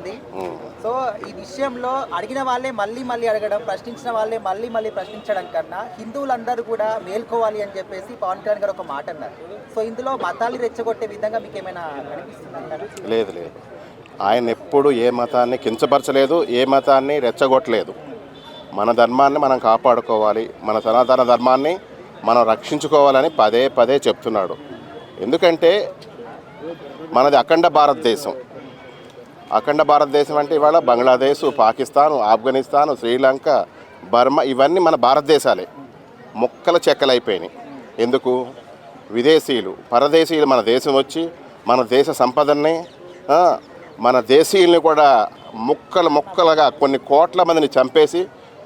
ఉంది. సో ఈ విషయంలో అడిగిన వాళ్ళే మళ్ళీ మళ్ళీ అడగడం, ప్రశ్నించిన వాళ్ళే మళ్ళీ మళ్ళీ ప్రశ్నించడం కన్నా హిందువులందరూ కూడా మేల్కోవాలి అని చెప్పేసి పవన్ కళ్యాణ్ గారు ఒక మాట అన్నారు. సో ఇందులో మతాలు రెచ్చగొట్టే విధంగా మీకు ఏమైనా కనిపిస్తుందంటారా? లేదు లేదు, ఆయన ఎప్పుడు ఏ మతాన్ని కించపరచలేదు, ఏ మతాన్ని రెచ్చగొట్టలేదు. మన ధర్మాన్ని మనం కాపాడుకోవాలి, మన సనాతన ధర్మాన్ని మనం రక్షించుకోవాలని పదే పదే చెప్తున్నాడు. ఎందుకంటే మనది అఖండ భారతదేశం. అఖండ భారతదేశం అంటే ఇవాళ బంగ్లాదేశ్, పాకిస్తాను, ఆఫ్ఘనిస్తాను, శ్రీలంక, బర్మా ఇవన్నీ మన భారతదేశాలే ముక్కల చెక్కలైపోయినాయి. ఎందుకు? విదేశీయులు, పరదేశీయులు మన దేశం వచ్చి మన దేశ సంపదల్ని, మన దేశీయుల్ని కూడా ముక్కలు ముక్కలుగా కొన్ని కోట్ల మందిని చంపేసి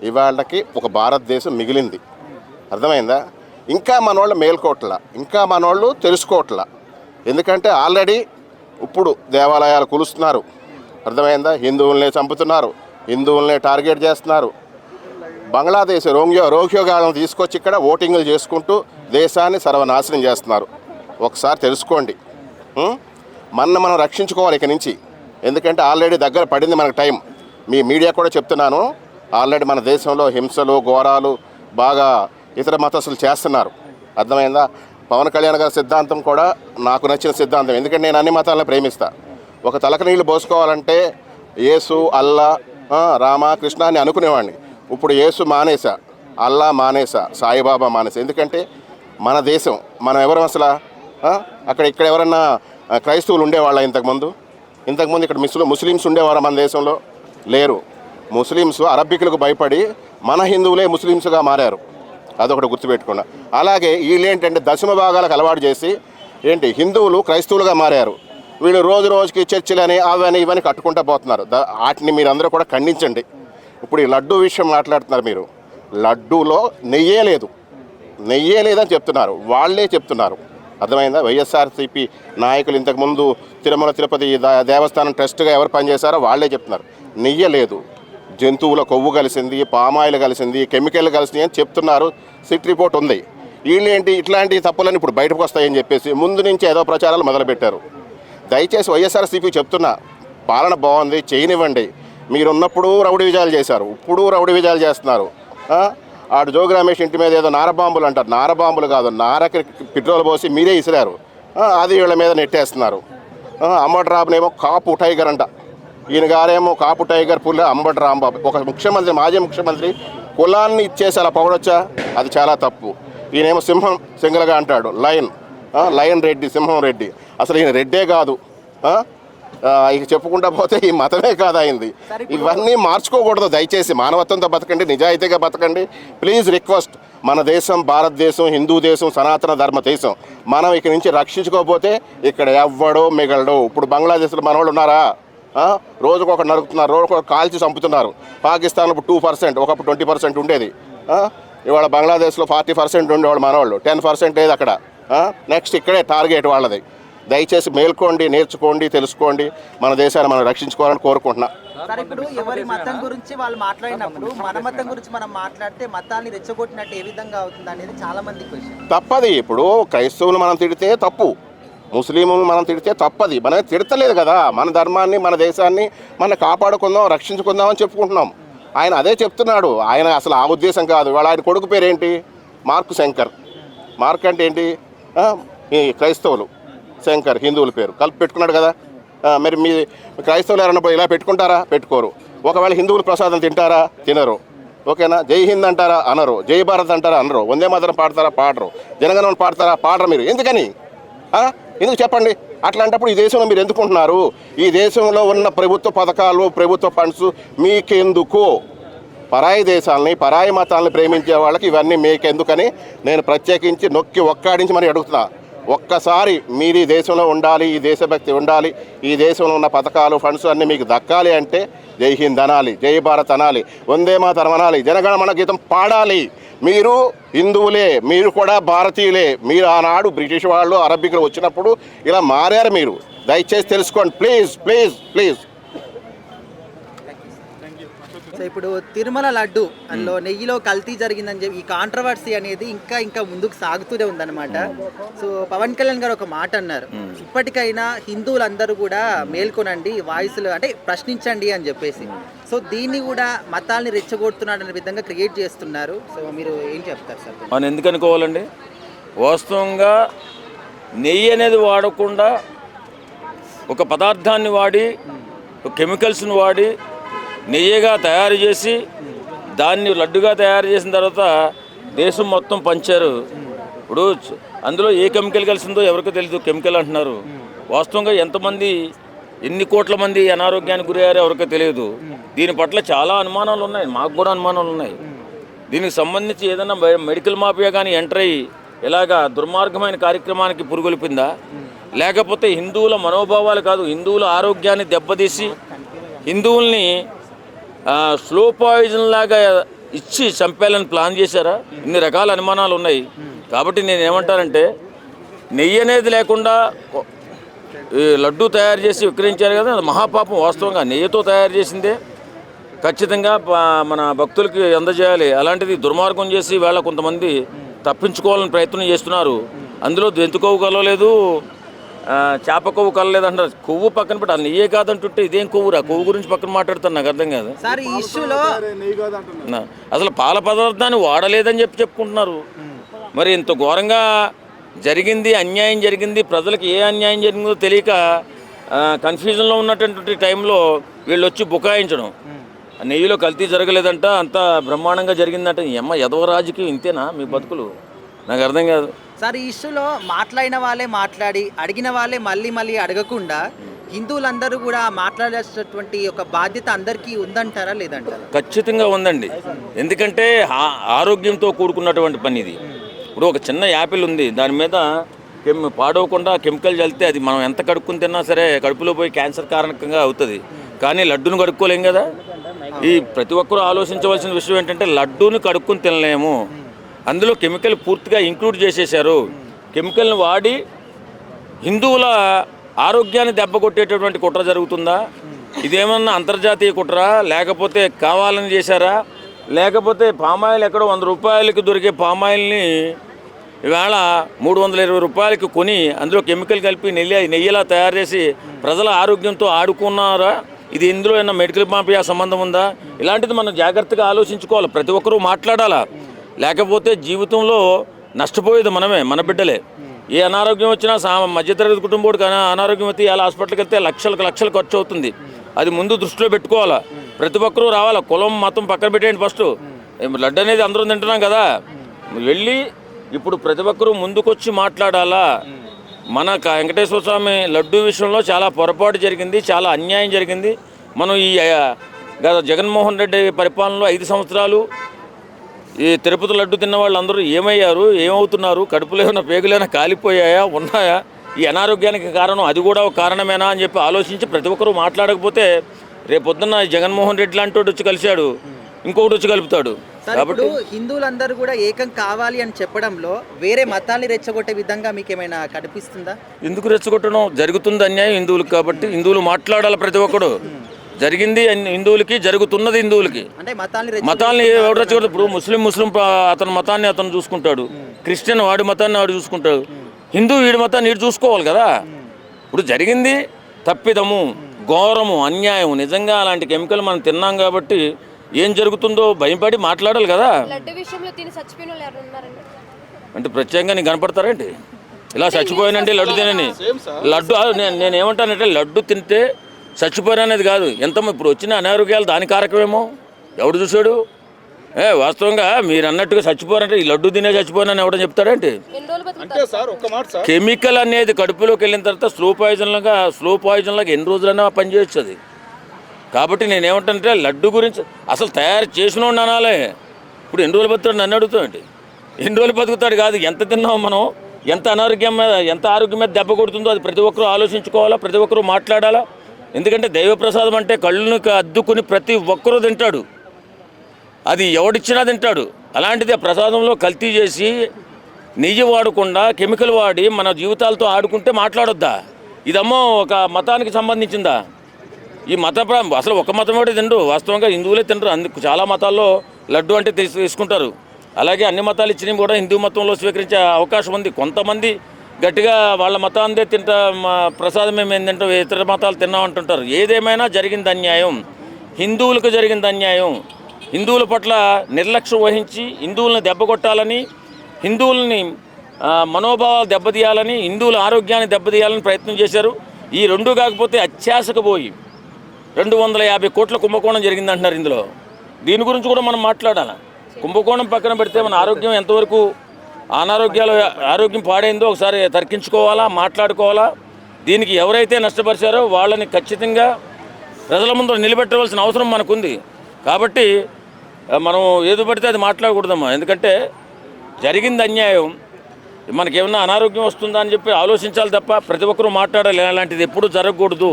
ఇవాళకి ఒక భారతదేశం మిగిలింది. అర్థమైందా? ఇంకా మనోళ్ళు మేల్కోట్ల, ఇంకా మనోళ్ళు తెలుసుకోవట్ల. ఎందుకంటే ఆల్రెడీ ఇప్పుడు దేవాలయాలు కూలుస్తున్నారు. అర్థమైందా? హిందువులనే చంపుతున్నారు, హిందువులనే టార్గెట్ చేస్తున్నారు. బంగ్లాదేశ్ రోహింగ్యాలను తీసుకొచ్చి ఇక్కడ ఓటింగ్లు చేసుకుంటూ దేశాన్ని సర్వనాశనం చేస్తున్నారు. ఒకసారి తెలుసుకోండి. మనం రక్షించుకోవాలి ఇక నుంచి. ఎందుకంటే ఆల్రెడీ దగ్గర పడింది మనకు టైం. మీ మీడియా కూడా చెప్తున్నాను, ఆల్రెడీ మన దేశంలో హింసలు, ఘోరాలు బాగా ఇతర మతస్థులు చేస్తున్నారు. అర్థమైందా? పవన్ కళ్యాణ్ గారి సిద్ధాంతం కూడా నాకు నచ్చిన సిద్ధాంతం. ఎందుకంటే నేను అన్ని మతాలను ప్రేమిస్తా. ఒక తలకు నీళ్ళు పోసుకోవాలంటే యేసు, అల్లా, రామ, కృష్ణ అని అనుకునేవాడిని. ఇప్పుడు యేసు మానేసా, అల్లా మానేసా, సాయిబాబా మానేసా. ఎందుకంటే మన దేశం, మనం ఎవరు అసలు ఇక్కడ ఎవరన్నా క్రైస్తవులు ఉండేవాళ్ళ ఇంతకుముందు ఇక్కడ ముస్లిమ్స్ ఉండేవారా మన దేశంలో? లేరు. ముస్లిమ్స్ అరబ్బికులకు భయపడి మన హిందువులే ముస్లిమ్స్గా మారారు. అదొకటి గుర్తుపెట్టుకున్నా. అలాగే వీళ్ళేంటంటే దశమ భాగాలకు అలవాటు చేసి హిందువులు క్రైస్తవులుగా మారారు. వీళ్ళు రోజు రోజుకి చర్చిలని అవని ఇవన్నీ కట్టుకుంటూ పోతున్నారు. వాటిని మీరందరూ కూడా ఖండించండి. ఇప్పుడు ఈ లడ్డూ విషయం మాట్లాడుతున్నారు మీరు. లడ్డూలో నెయ్యే లేదని చెప్తున్నారు, వాళ్ళే చెప్తున్నారు. అర్థమైందా? వైఎస్ఆర్సీపీ నాయకులు ఇంతకుముందు తిరుమల తిరుపతి దేవస్థానం ట్రస్ట్గా ఎవరు పనిచేశారో వాళ్ళే చెప్తున్నారు. నెయ్యి లేదు, జంతువుల కొవ్వు కలిసింది, పామాయిల్ కలిసింది, కెమికల్ కలిసింది అని చెప్తున్నారు. సిట్ రిపోర్ట్ ఉంది. వీళ్ళేంటి ఇట్లాంటి తప్పులని ఇప్పుడు బయటకు వస్తాయని చెప్పేసి ముందు నుంచి ఏదో ప్రచారాలు మొదలుపెట్టారు. దయచేసి వైఎస్ఆర్సీపీ చెప్తున్నా, పాలన బాగుంది, చేయనివ్వండి. మీరున్నప్పుడు రౌడీ విజయాలు చేశారు, ఇప్పుడు రౌడీ విజయాలు చేస్తున్నారు. ఆడు జోగి రమేష్ ఇంటి మీద ఏదో నారబాంబులు అంటారు. నారబాంబులు కాదు, నారకి పెట్రోల్ పోసి మీరే ఇసిరారు. అది వీళ్ళ మీద నెట్టేస్తున్నారు. అంబటి రాంబాబునేమో కాపు టైగర్ అంట, ఈయన గారేమో కాపు టైగర్ పుల్ల అంబటి రాంబాబు. ఒక ముఖ్యమంత్రి, మాజీ ముఖ్యమంత్రి కులాన్ని ఇచ్చేసి అలా పొగడొచ్చా? అది చాలా తప్పు. ఈయనేమో సింహం సింగల్గా అంటాడు, లయన్ రెడ్డి, సింహం రెడ్డి. అసలు ఈయన రెడ్డే కాదు. ఇక చెప్పుకుంటా పోతే ఈ మతమే కాదైంది. ఇవన్నీ మార్చుకోకూడదు. దయచేసి మానవత్వంతో బతకండి, నిజాయితీగా బతకండి. Please request. మన దేశం భారతదేశం, హిందూ దేశం, సనాతన ధర్మ దేశం. మనం ఇక నుంచి రక్షించుకోకపోతే ఇక్కడ ఎవ్వడో మిగలడో. ఇప్పుడు బంగ్లాదేశ్లో మన వాళ్ళు ఉన్నారా? రోజుకొకటి నరుకుతున్నారు, రోజుకొకటి కాల్చి చంపుతున్నారు. పాకిస్తాన్లో 2%, ఒకప్పుడు 20% ఉండేది. ఇవాళ బంగ్లాదేశ్లో 40% ఉండేవాళ్ళు మనవాళ్ళు, 10% లేదు అక్కడ. నెక్స్ట్ ఇక్కడే టార్గెట్ వాళ్ళది. దయచేసి మేల్కోండి, నేర్చుకోండి, తెలుసుకోండి. మన దేశాన్ని మనం రక్షించుకోవాలని కోరుకుంటున్నా. సార్, ఇప్పుడు ఎవరి మతం గురించి వాళ్ళు మాట్లాడినప్పుడు మన మతం గురించి మనం మాట్లాడితే మతాన్ని రెచ్చగొట్టినట్టు ఏ విధంగా అవుతుంది అనేది చాలా మంది క్వశ్చన్. తప్పది. ఇప్పుడు క్రైస్తవులు మనం తిడితే తప్పు, ముస్లింలు మనం తిడితే తప్పది. మనం తిడతలేదు కదా. మన ధర్మాన్ని, మన దేశాన్ని మనం కాపాడుకుందాం, రక్షించుకుందాం అని చెప్పుకుంటున్నాం. ఆయన అదే చెప్తున్నాడు. ఆయన అసలు ఆ ఉద్దేశం కాదు. వాళ్ళ ఆయన కొడుకు పేరేంటి? మార్క్ శంకర్. మార్క్ అంటే ఏంటి? ఈ క్రైస్తవులు, శంకర్ హిందువుల పేరు కలిపి పెట్టుకున్నాడు కదా. మరి మీ క్రైస్తవులు ఎవరన్నా ఇలా పెట్టుకుంటారా? పెట్టుకోరు. ఒకవేళ హిందువులు ప్రసాదం తింటారా? తినరు. ఓకేనా? జై హింద్ అంటారా? అనరు. జై భారత్ అంటారా? అనరు. వందే మాతరం పాడతారా? పాడరు. జనగణమన పాడతారా? పాడరు. మీరు ఎందుకని? ఎందుకు చెప్పండి? అట్లాంటప్పుడు ఈ దేశంలో మీరు ఎందుకుంటున్నారు? ఈ దేశంలో ఉన్న ప్రభుత్వ పథకాలు, ప్రభుత్వ ఫండ్స్ మీకెందుకు? పరాయి దేశాలని, పరాయి మతాలని ప్రేమించే వాళ్ళకి ఇవన్నీ మీకెందుకని నేను ప్రత్యేకించి నొక్కి ఒక్కాడించి మరి అడుగుతున్నా. ఒక్కసారి మీరు ఈ దేశంలో ఉండాలి, ఈ దేశభక్తి ఉండాలి, ఈ దేశంలో ఉన్న పథకాలు, ఫండ్స్ అన్నీ మీకు దక్కాలి అంటే జై హింద్ అనాలి, జై భారత్ అనాలి, వందే మాతరం అనాలి, జనగణమన గీతం పాడాలి. మీరు హిందువులే, మీరు కూడా భారతీయులే. మీరు ఆనాడు బ్రిటిష్ వాళ్ళు, అరబ్బికులు వచ్చినప్పుడు ఇలా మారారు. మీరు దయచేసి తెలుసుకోండి. Please please please. సో ఇప్పుడు తిరుమల లడ్డు అందులో నెయ్యిలో కల్తీ జరిగిందని చెప్పి ఈ కాంట్రవర్సీ అనేది ఇంకా ముందుకు సాగుతూనే ఉందన్నమాట. సో పవన్ కళ్యాణ్ గారు ఒక మాట అన్నారు, ఇప్పటికైనా హిందువులందరూ కూడా మేల్కొనండి, వాయిస్లు అంటే ప్రశ్నించండి అని చెప్పేసి. సో దీన్ని కూడా మతాల్ని రెచ్చగొడుతున్నాడు అనే విధంగా క్రియేట్ చేస్తున్నారు. సో మీరు ఏం చెప్తారు సార్? మనం ఎందుకు అనుకోవాలండి? వాస్తవంగా నెయ్యి అనేది వాడకుండా ఒక పదార్థాన్ని వాడి కెమికల్స్ని వాడి నెయ్యిగా తయారు చేసి దాన్ని లడ్డుగా తయారు చేసిన తర్వాత దేశం మొత్తం పంచారు. ఇప్పుడు అందులో ఏ కెమికల్ కలిసిందో ఎవరికో తెలియదు, కెమికల్ అంటున్నారు. వాస్తవంగా ఎంతమంది ఎన్ని కోట్ల మంది అనారోగ్యానికి గురయ్యారో ఎవరికో తెలియదు. దీని పట్ల చాలా అనుమానాలు ఉన్నాయి, మాకు కూడా అనుమానాలు ఉన్నాయి. దీనికి సంబంధించి ఏదైనా మెడికల్ మాఫియా కానీ ఎంటర్ అయ్యి ఇలాగా దుర్మార్గమైన కార్యక్రమానికి పురుగొల్పిందా, లేకపోతే హిందువుల మనోభావాలు కాదు హిందువుల ఆరోగ్యాన్ని దెబ్బతీసి హిందువుల్ని స్లో పాయిజన్ లాగా ఇచ్చి చంపేయాలని ప్లాన్ చేశారా? ఇన్ని రకాల అనుమానాలు ఉన్నాయి. కాబట్టి నేను ఏమంటానంటే నెయ్యి అనేది లేకుండా ఈ లడ్డు తయారు చేసి విక్రయించారు కదా, అది మహాపాపం. వాస్తవంగా నెయ్యితో తయారు చేసిందే ఖచ్చితంగా మన భక్తులకి అందజేయాలి. అలాంటిది దుర్మార్గం చేసి వేళ కొంతమంది తప్పించుకోవాలని ప్రయత్నం చేస్తున్నారు. అందులో దెంతు కొవ్వు కలవలేదు, చేప కొవ్వు కలలేదు అంటారు. కొవ్వు పక్కన పెట్టి అది నెయ్యే కాదంటుంటే ఇదేం కొవ్వురా? కొవ్వు గురించి పక్కన మాట్లాడుతాను, నాకు అర్థం కాదు. సార్ ఈ ఇష్యూలో అసలు పాల పదార్థాన్ని వాడలేదని చెప్పుకుంటున్నారు. మరి ఇంత ఘోరంగా జరిగింది, అన్యాయం జరిగింది, ప్రజలకు ఏ అన్యాయం జరిగిందో తెలియక కన్ఫ్యూజన్లో ఉన్నటువంటి టైంలో వీళ్ళు వచ్చి బుకాయించడం, నెయ్యిలో కల్తీ జరగలేదంట, అంతా బ్రహ్మాండంగా జరిగిందంట. ఈ అమ్మ ఎదవ రాజకీయం ఇంతేనా మీ బతుకులు? నాకు అర్థం కాదు సార్. ఈ ఇష్యూలో మాట్లాడిన వాళ్ళే మాట్లాడి అడిగిన వాళ్ళే మళ్ళీ అడగకుండా హిందువులందరూ కూడా మాట్లాడాల్సినటువంటి ఒక బాధ్యత అందరికీ ఉందంటారా లేదంటారా? ఖచ్చితంగా ఉందండి. ఎందుకంటే ఆరోగ్యంతో కూడుకున్నటువంటి పని ఇది. ఇప్పుడు ఒక చిన్న యాపిల్ ఉంది, దాని మీద పాడవకుండా కెమికల్ చల్లితే అది మనం ఎంత కడుక్కుని తిన్నా సరే కడుపులో పోయి క్యాన్సర్ కారణంగా అవుతుంది. కానీ లడ్డూని కడుక్కోలేం కదా. ఈ ప్రతి ఒక్కరూ ఆలోచించవలసిన విషయం ఏంటంటే లడ్డూని కడుక్కుని తినలేము, అందులో కెమికల్ పూర్తిగా ఇంక్లూడ్ చేసేసారు. కెమికల్ని వాడి హిందువుల ఆరోగ్యాన్ని దెబ్బకొట్టేటటువంటి కుట్ర జరుగుతుందా? ఇదేమన్నా అంతర్జాతీయ కుట్ర, లేకపోతే కావాలని చేశారా? లేకపోతే పామాయిల్ ఎక్కడో 100 రూపాయలకి దొరికే పామాయిల్ని ఇవాళ 320 రూపాయలకి కొని అందులో కెమికల్ కలిపి నెయ్యిలా తయారు చేసి ప్రజల ఆరోగ్యంతో ఆడుకున్నారా? ఇది ఇందులో ఏమైనా మెడికల్ మాఫియా సంబంధం ఉందా? ఇలాంటిది మనం జాగ్రత్తగా ఆలోచించుకోవాలి, ప్రతి ఒక్కరూ మాట్లాడాలా. లేకపోతే జీవితంలో నష్టపోయేది మనమే, మన బిడ్డలే. ఏ అనారోగ్యం వచ్చినా మధ్యతరగతి కుటుంబోడికి అనారోగ్యం అయితే ఇలా హాస్పిటల్కి వెళ్తే లక్షలు ఖర్చు అవుతుంది. అది ముందు దృష్టిలో పెట్టుకోవాలా. ప్రతి ఒక్కరూ రావాలా, కులం మతం పక్కన పెట్టేయండి. ఫస్ట్ లడ్డు అనేది అందరం తింటున్నాం కదా, వెళ్ళి ఇప్పుడు ప్రతి ఒక్కరూ ముందుకొచ్చి మాట్లాడాలా. మన వెంకటేశ్వర స్వామి లడ్డు విషయంలో చాలా పొరపాటు జరిగింది, చాలా అన్యాయం జరిగింది. మనం ఈ జగన్మోహన్ రెడ్డి పరిపాలనలో 5 సంవత్సరాలు ఈ తిరుపతి లడ్డు తిన్న వాళ్ళందరూ ఏమయ్యారు, ఏమవుతున్నారు, కడుపులో ఏమైనా పేగులైనా కాలిపోయాయా, ఉన్నాయా? ఈ అనారోగ్యానికి కారణం అది కూడా ఒక కారణమేనా అని చెప్పి ఆలోచించి ప్రతి ఒక్కరూ మాట్లాడకపోతే రేపొద్దున్న జగన్మోహన్ రెడ్డి లాంటి వాడు వచ్చి కలిశాడు, ఇంకొకటి వచ్చి కలుపుతాడు. కాబట్టి హిందువులందరూ కూడా ఏకం కావాలి అని చెప్పడంలో వేరే మతాన్ని రెచ్చగొట్టే విధంగా మీకు ఏమైనా కనిపిస్తుందా? ఎందుకు రెచ్చగొట్టడం? జరుగుతుంది అన్యాయం హిందువులకు, కాబట్టి హిందువులు మాట్లాడాలి. ప్రతి ఒక్కడు జరిగింది హిందువులకి, జరుగుతున్నది హిందువులకి. అంటే మతాల్ని ఎవరు రెచ్చగొడతారు? ఇప్పుడు ముస్లిం అతని మతాన్ని అతను చూసుకుంటాడు, క్రిస్టియన్ వాడి మతాన్ని వాడు చూసుకుంటాడు, హిందూ వీడి మతాన్ని వీడు చూసుకోవాలి కదా. ఇప్పుడు జరిగింది తప్పిదము, ఘోరము, అన్యాయం. నిజంగా అలాంటి కెమికల్ మనం తిన్నాం కాబట్టి ఏం జరుగుతుందో భయపడి మాట్లాడాలి కదా. అంటే ప్రత్యేకంగా నీకు కనపడతారేంటి ఇలా చచ్చిపోయానండి లడ్డు తినని? లడ్డు నేనేమంటానంటే లడ్డు తింటే చచ్చిపోయాననేది కాదు, ఎంత ఇప్పుడు వచ్చిన అనారోగ్యాలు దాని కారకమేమో ఎవడు చూశాడు? వాస్తవంగా మీరు అన్నట్టుగా చచ్చిపోయారంటే ఈ లడ్డు తినే చచ్చిపోయానని ఎవడో చెప్తాడేంటి? కెమికల్ అనేది కడుపులోకి వెళ్ళిన తర్వాత స్లో పాయిజన్ లాగా ఎన్ని రోజులైనా పనిచేయచ్చు అది. కాబట్టి నేనేమంటానంటే లడ్డు గురించి అసలు తయారు చేసిన అనాలే. ఇప్పుడు ఎన్ని రోజులు బతుకుతాడు నన్ను అడుగుతామండి? ఎన్ని రోజులు బతుకుతాడు కాదు, ఎంత తిన్నాం మనం, ఎంత ఆరోగ్యం మీద దెబ్బ కొడుతుందో అది ప్రతి ఒక్కరూ ఆలోచించుకోవాలా, ప్రతి ఒక్కరూ మాట్లాడాలా. ఎందుకంటే దైవప్రసాదం అంటే కళ్ళను అద్దుకుని ప్రతి ఒక్కరూ తింటాడు, అది ఎవడిచ్చినా తింటాడు. అలాంటిది ఆ ప్రసాదంలో కల్తీ చేసి నెయ్యి వాడకుండా కెమికల్ వాడి మన జీవితాలతో ఆడుకుంటే మాట్లాడొద్దా? ఇదమ్మో ఒక మతానికి సంబంధించిందా? ఈ అసలు ఒక మతం ఒకటి తినరు, వాస్తవంగా హిందువులే తినరు. అందుకు చాలా మతాల్లో లడ్డు అంటే తీసుకుంటారు. అలాగే అన్ని మతాలు ఇచ్చినవి కూడా హిందూ మతంలో స్వీకరించే అవకాశం ఉంది. కొంతమంది గట్టిగా వాళ్ళ మతాందే ప్రసాదం మేము ఏంటంటే ఇతర మతాలు తిన్నామంటుంటారు. ఏదేమైనా జరిగింది అన్యాయం, హిందువులకు జరిగింది అన్యాయం. హిందువుల పట్ల నిర్లక్ష్యం వహించి హిందువులను దెబ్బకొట్టాలని, హిందువులని మనోభావాలు దెబ్బతీయాలని, హిందువుల ఆరోగ్యాన్ని దెబ్బతీయాలని ప్రయత్నం చేశారు. ఈ రెండు కాకపోతే అత్యాశకు పోయి 250 కోట్ల కుంభకోణం జరిగిందంటున్నారు ఇందులో. దీని గురించి కూడా మనం మాట్లాడాలి. కుంభకోణం పక్కన పెడితే మన ఆరోగ్యం ఎంతవరకు ఆరోగ్యం పాడైందో ఒకసారి తర్కించుకోవాలా, మాట్లాడుకోవాలా. దీనికి ఎవరైతే నష్టపరిచారో వాళ్ళని ఖచ్చితంగా ప్రజల ముందు నిలబెట్టవలసిన అవసరం మనకుంది. కాబట్టి మనం ఏది పడితే అది మాట్లాడకూడదమ్మా. ఎందుకంటే జరిగింది అన్యాయం, మనకేమన్నా అనారోగ్యం వస్తుందా అని చెప్పి ఆలోచించాలి తప్ప ప్రతి ఒక్కరూ మాట్లాడాలి. అలాంటిది ఎప్పుడూ జరగకూడదు.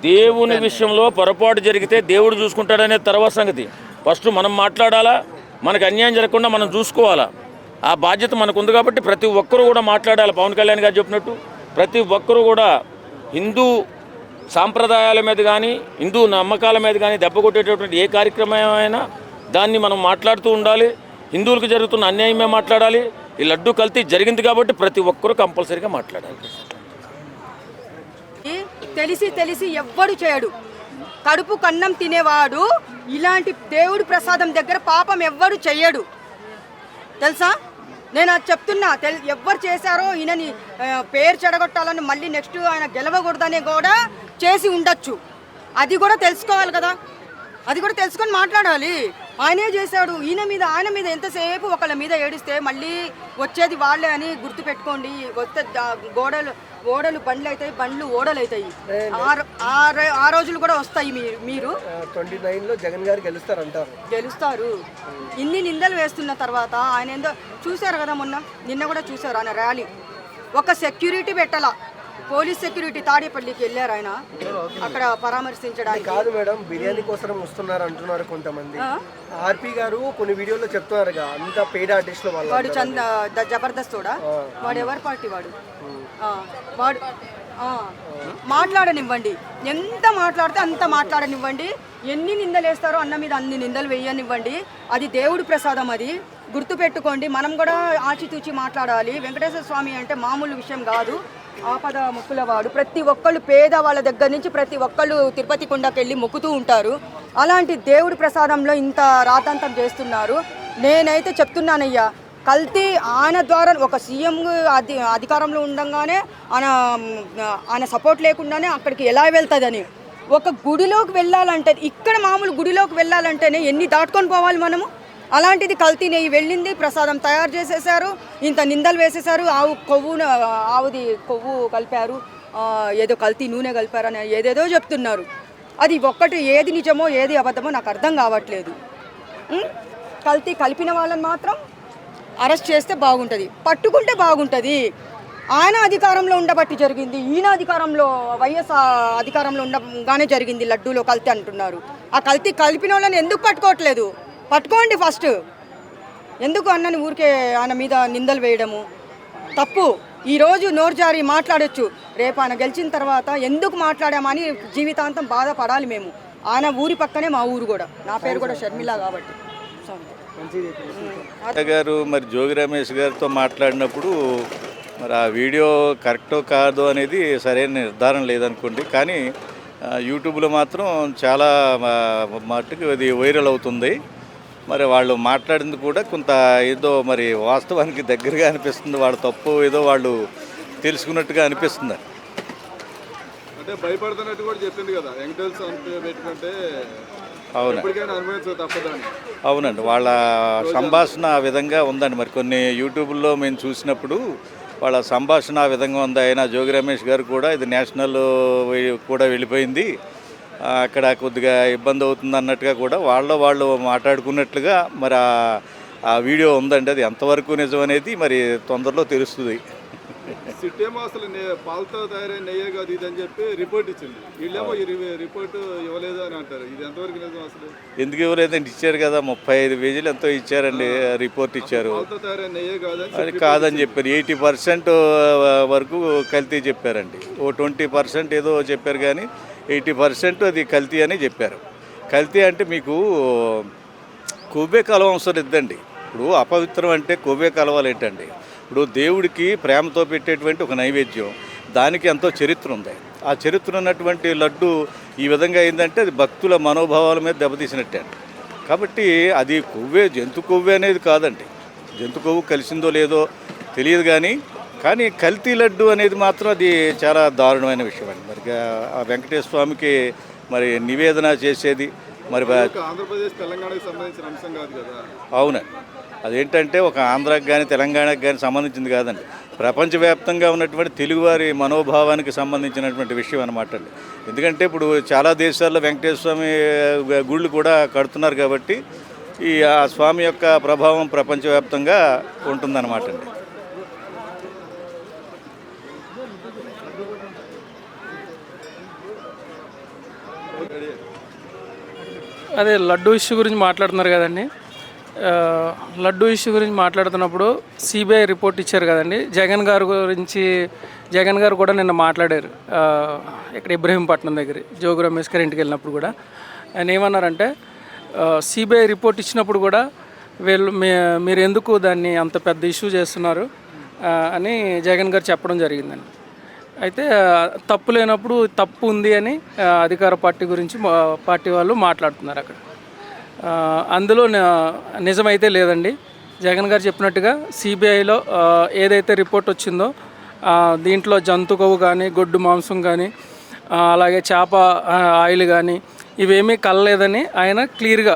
దేవుని విషయంలో పొరపాటు జరిగితే దేవుడు చూసుకుంటాడనే తర్వాత సంగతి. ఫస్ట్ మనం మాట్లాడాలా, మనకు అన్యాయం జరగకుండా మనం చూసుకోవాలా. ఆ బాధ్యత మనకు ఉంది. కాబట్టి ప్రతి ఒక్కరూ కూడా మాట్లాడాలి. పవన్ కళ్యాణ్ గారు చెప్పినట్టు ప్రతి ఒక్కరూ కూడా హిందూ సాంప్రదాయాల మీద కానీ హిందూ నమ్మకాల మీద కానీ దెబ్బ కొట్టేటటువంటి ఏ కార్యక్రమం అయినా దాన్ని మనం మాట్లాడుతూ ఉండాలి. హిందువులకు జరుగుతున్న అన్యాయమే మాట్లాడాలి. ఈ లడ్డు కల్తీ జరిగింది కాబట్టి ప్రతి ఒక్కరూ కంపల్సరీగా మాట్లాడాలి. తెలిసి ఎవ్వడు చేయడు. కడుపు కన్నం తినేవాడు ఇలాంటి దేవుడి ప్రసాదం దగ్గర పాపం ఎవ్వడు చెయ్యడు, తెలుసా? నేను అది చెప్తున్నా. ఎవ్వరు చేశారో ఈయనని పేరు చెడగొట్టాలని మళ్ళీ నెక్స్ట్ ఆయన గెలవకూడదని కూడా చేసి ఉండొచ్చు. అది కూడా తెలుసుకోవాలి కదా, అది కూడా తెలుసుకొని మాట్లాడాలి. ఆయనే చేశాడు. ఆయన మీద ఎంతసేపు ఒకళ్ళ మీద ఏడిస్తే మళ్ళీ వచ్చేది వాళ్ళే అని గుర్తుపెట్టుకోండి. వస్తే ఓడలు బండ్లు అవుతాయి, బండ్లు ఓడలు అవుతాయి. ఆ రోజులు కూడా వస్తాయి. మీరు 29లో జగన్ గారు గెలుస్తారు. ఇన్ని నిందలు వేస్తున్న తర్వాత ఆయన ఏందో చూశారు కదా, నిన్న కూడా చూశారు. ఆయన ర్యాలీ ఒక సెక్యూరిటీ పెట్టాల, పోలీస్ సెక్యూరిటీ తాడేపల్లికి వెళ్ళారు ఆయన అక్కడ పరామర్శించడానికి. కాదు మేడం, బిర్యానీ కోసం వస్తున్నారు అంటున్నారు కొంతమంది. ఆర్పి గారు కొన్ని వీడియోలో చెప్తున్నారు అంత పెయిడ్ ఆర్టిస్టులు వాడు జబర్దస్త్ వాడు ఎవరి పార్టీ వాడు మాట్లాడనివ్వండి. ఎంత మాట్లాడితే అంత మాట్లాడనివ్వండి. ఎన్ని నిందలు వేస్తారో అన్న మీద అన్ని నిందలు వేయనివ్వండి. అది దేవుడి ప్రసాదం. అది గుర్తుపెట్టుకోండి. మనం కూడా ఆచితూచి మాట్లాడాలి. వెంకటేశ్వర స్వామి అంటే మామూలు విషయం కాదు. ఆపద మొక్కులవాడు. ప్రతి ఒక్కళ్ళు పేద వాళ్ళ దగ్గర నుంచి ప్రతి ఒక్కళ్ళు తిరుపతి కొండకి వెళ్ళి మొక్కుతూ ఉంటారు. అలాంటి దేవుడి ప్రసాదంలో ఇంత రాతాంతం చేస్తున్నారు. నేనైతే చెప్తున్నానయ్యా, కల్తీ ఆయన ద్వారా ఒక సీఎం అధికారంలో ఉండగానే ఆయన సపోర్ట్ లేకుండానే అక్కడికి ఎలా వెళ్తుందని. ఒక గుడిలోకి వెళ్ళాలంటే, ఇక్కడ మామూలు గుడిలోకి వెళ్ళాలంటేనే ఎన్ని దాటుకొని పోవాలి మనము. అలాంటిది కల్తీ నెయ్యి వెళ్ళింది, ప్రసాదం తయారు చేసేసారు, ఇంత నిందలు వేసేసారు. ఆవుది కొవ్వు కలిపారు, ఏదో కల్తీ నూనె కలిపారని ఏదేదో చెప్తున్నారు. అది ఒక్కటి ఏది నిజమో ఏది అబద్ధమో నాకు అర్థం కావట్లేదు. కల్తీ కలిపిన వాళ్ళని మాత్రం అరెస్ట్ చేస్తే బాగుంటుంది, పట్టుకుంటే బాగుంటుంది. ఆయన అధికారంలో ఉండబట్టి జరిగింది. ఈయన వైఎస్ అధికారంలో ఉండగానే జరిగింది. లడ్డూలో కల్తీ అంటున్నారు. ఆ కల్తీ కలిపిన వాళ్ళని ఎందుకు పట్టుకోవట్లేదు? పట్టుకోండి ఫస్ట్. ఎందుకు అన్నని ఊరికే ఆయన మీద నిందలు వేయడము తప్పు. ఈరోజు నోరు జారి మాట్లాడొచ్చు, రేపు ఆయన గెలిచిన తర్వాత ఎందుకు మాట్లాడామని జీవితాంతం బాధపడాలి మేము. ఆయన ఊరి పక్కనే మా ఊరు కూడా. నా పేరు కూడా షర్మిల కాబట్టి. గారు మరి జోగి రమేష్ గారితో మాట్లాడినప్పుడు మరి ఆ వీడియో కరెక్టో కాదో అనేది సరైన నిర్ధారణ లేదనుకోండి. కానీ యూట్యూబ్లో మాత్రం చాలా మట్టుకు అది వైరల్ అవుతుంది. మరి వాళ్ళు మాట్లాడింది కూడా కొంత ఏదో మరి వాస్తవానికి దగ్గరగా అనిపిస్తుంది. వాళ్ళ తప్పు ఏదో వాళ్ళు తెలుసుకున్నట్టుగా అనిపిస్తుంది. అంటే భయపడుతున్నట్టు కూడా చెప్పింది కదా, పెట్టుకుంటే అవునండి, వాళ్ళ సంభాషణ ఆ విధంగా ఉందండి. మరి కొన్ని యూట్యూబ్లో మేము చూసినప్పుడు వాళ్ళ సంభాషణ ఆ విధంగా ఉంది. అయినా జోగి రమేష్ గారు కూడా ఇది నేషనల్ కూడా వెళ్ళిపోయింది, అక్కడ కొద్దిగా ఇబ్బంది అవుతుంది అన్నట్టుగా కూడా వాళ్ళు మాట్లాడుకున్నట్లుగా మరి ఆ వీడియో ఉందండి. అది ఎంతవరకు నిజం అనేది మరి తొందరలో తెలుస్తుంది. సిట్టేమో అసలు పాలతో తయారైన నెయ్యే కాదు ఇది అని చెప్పి రిపోర్ట్ ఇచ్చింది. వీళ్ళేమో ఈ రిపోర్ట్ ఇవ్వలేదు అని అంటారు. ఇది ఎంతవరకు నిజం అసలు? ఎందుకు ఇవ్వలేదండి? ఇచ్చారు కదా, 35 పేజీలు ఎంతో ఇచ్చారండి, రిపోర్ట్ ఇచ్చారు. పాలతో తయారైన నెయ్యే అది కాదని చెప్పారు. 80% వరకు కల్తీ చెప్పారండి. ఓ 20% ఏదో చెప్పారు. కానీ 80% అది కల్తీ అని చెప్పారు. కల్తీ అంటే మీకు కొవ్వే కలవ అవసరం ఇద్దండి. ఇప్పుడు అపవిత్రం అంటే కొవ్వే కలవాలి ఏంటండి? ఇప్పుడు దేవుడికి ప్రేమతో పెట్టేటువంటి ఒక నైవేద్యం, దానికి ఎంతో చరిత్ర ఉంది. ఆ చరిత్ర ఉన్నటువంటి లడ్డు ఈ విధంగా అయిందంటే అది భక్తుల మనోభావాల మీద దెబ్బతీసినట్టే. కాబట్టి అది కొవ్వే, జంతు కొవ్వే అనేది కాదండి. జంతు కొవ్వు కలిసిందో లేదో తెలియదు కానీ కల్తీ లడ్డు అనేది మాత్రం అది చాలా దారుణమైన విషయం అండి. మరి ఆ వెంకటేశ్వర స్వామికి మరి నివేదన చేసేది మరి ఆంధ్రప్రదేశ్ తెలంగాణకు సంబంధించిన అంశం కాదు కదా. అవునండి, అదేంటంటే ఒక ఆంధ్రాకి కానీ తెలంగాణకు కానీ సంబంధించింది కాదండి. ప్రపంచవ్యాప్తంగా ఉన్నటువంటి తెలుగువారి మనోభావానికి సంబంధించినటువంటి విషయం అనమాట అండి. ఎందుకంటే ఇప్పుడు చాలా దేశాల్లో వెంకటేశ్వర స్వామి గుళ్ళు కూడా కడుతున్నారు కాబట్టి ఆ స్వామి యొక్క ప్రభావం ప్రపంచవ్యాప్తంగా ఉంటుందన్నమాట అండి. అదే లడ్డు ఇష్యూ గురించి మాట్లాడుతున్నారు కదండి. లడ్డు ఇష్యూ గురించి మాట్లాడుతున్నప్పుడు సిబిఐ రిపోర్ట్ ఇచ్చారు కదండి. జగన్ గారు కూడా నిన్న మాట్లాడారు ఇక్కడ ఇబ్రహీంపట్నం దగ్గర జోగు రమేష్ గారి ఇంటికి వెళ్ళినప్పుడు కూడా. ఆయన ఏమన్నారంటే సిబిఐ రిపోర్ట్ ఇచ్చినప్పుడు కూడా మీరు ఎందుకు దాన్ని అంత పెద్ద ఇష్యూ చేస్తున్నారు అని జగన్ గారు చెప్పడం జరిగిందండి. అయితే తప్పు లేనప్పుడు తప్పు ఉంది అని అధికార పార్టీ వాళ్ళు మాట్లాడుతున్నారు అక్కడ. అందులో నిజమైతే లేదండి. జగన్ గారు చెప్పినట్టుగా సిబిఐలో ఏదైతే రిపోర్ట్ వచ్చిందో దీంట్లో జంతు కొవ్వు కానీ గొడ్డు మాంసం కానీ అలాగే చేప ఆయిల్ కానీ ఇవేమీ కలలేదని ఆయన క్లియర్గా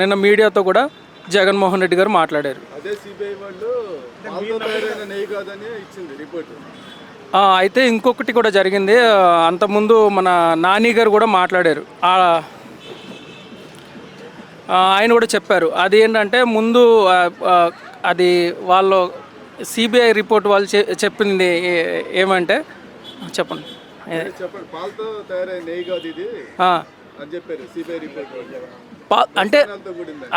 నిన్న మీడియాతో కూడా జగన్మోహన్ రెడ్డి గారు మాట్లాడారు. అదే సిబిఐ వాళ్ళు పాలతో తయారైన నెయ్యి కాదని ఇచ్చింది రిపోర్ట్. అయితే ఇంకొకటి కూడా జరిగింది. అంతకుముందు మన నాని గారు కూడా మాట్లాడారు. ఆయన కూడా చెప్పారు. అది ఏంటంటే ముందు అది వాళ్ళు సిబిఐ రిపోర్ట్ వాళ్ళు చెప్పింది ఏమంటే చెప్పండి పాలతో తయారైన నెయ్యి కాదు ఇది అని చెప్పారు సిబిఐ రిపోర్ట్. అంటే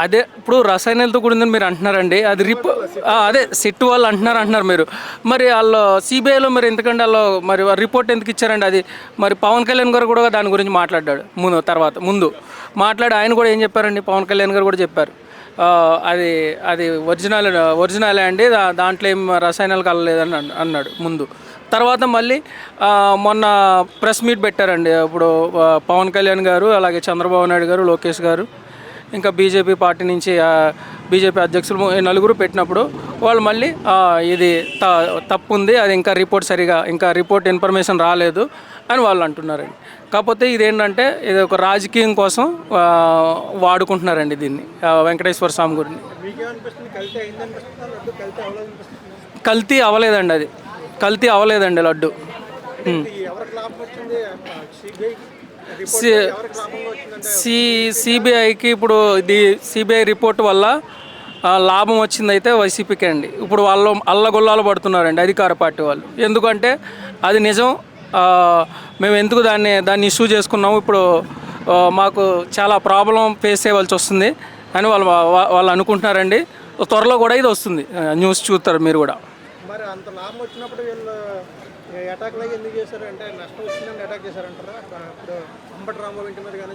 అదే ఇప్పుడు రసాయనాలతో కూడిందని మీరు అంటున్నారండి. అది అదే సిట్ వాళ్ళు అంటున్నారు మీరు. మరి వాళ్ళు సిబిఐలో మరి ఎందుకంటే వాళ్ళు మరి రిపోర్ట్ ఎందుకు ఇచ్చారండి? అది మరి పవన్ కళ్యాణ్ గారు కూడా దాని గురించి మాట్లాడాడు ముందు మాట్లాడి ఆయన కూడా ఏం చెప్పారండి? పవన్ కళ్యాణ్ గారు కూడా చెప్పారు అది ఒరిజినలే అండి, దాంట్లో ఏం రసాయనాలు కలలేదని అన్నాడు ముందు. తర్వాత మళ్ళీ మొన్న ప్రెస్ మీట్ పెట్టారండి. ఇప్పుడు పవన్ కళ్యాణ్ గారు అలాగే చంద్రబాబు నాయుడు గారు లోకేష్ గారు ఇంకా బీజేపీ పార్టీ నుంచి బీజేపీ అధ్యక్షులు నలుగురు పెట్టినప్పుడు వాళ్ళు మళ్ళీ ఇది తప్పు ఉంది, అది ఇంకా రిపోర్ట్ ఇన్ఫర్మేషన్ రాలేదు అని వాళ్ళు అంటున్నారండి. కాకపోతే ఇదేంటంటే ఇది ఒక రాజకీయం కోసం వాడుకుంటున్నారండి దీన్ని వెంకటేశ్వర స్వామి గురిని. కల్తీ అవ్వలేదండి, అది కల్తీ అవ్వలేదండి లడ్డు. సిబిఐకి ఇప్పుడు ఇది సిబిఐ రిపోర్ట్ వల్ల లాభం వచ్చిందైతే వైసీపీకే అండి. ఇప్పుడు వాళ్ళు అల్లగొల్లాలు పడుతున్నారండి అధికార పార్టీ వాళ్ళు. ఎందుకంటే అది నిజం, మేము ఎందుకు దాన్ని ఇష్యూ చేసుకున్నాము, ఇప్పుడు మాకు చాలా ప్రాబ్లం ఫేస్ చేయవలసి వస్తుంది అని వాళ్ళు అనుకుంటున్నారండి. త్వరలో కూడా ఇది వస్తుంది, న్యూస్ చూస్తారు మీరు కూడా. మరి అంత లాభం వచ్చినప్పుడు వీళ్ళు అటాక్లు ఎందుకు చేశారంటే నష్టం వచ్చిందని అటాక్ చేశారంటారా? ఇప్పుడు అంబటి రాంబాబు ఇంటి మీద కానీ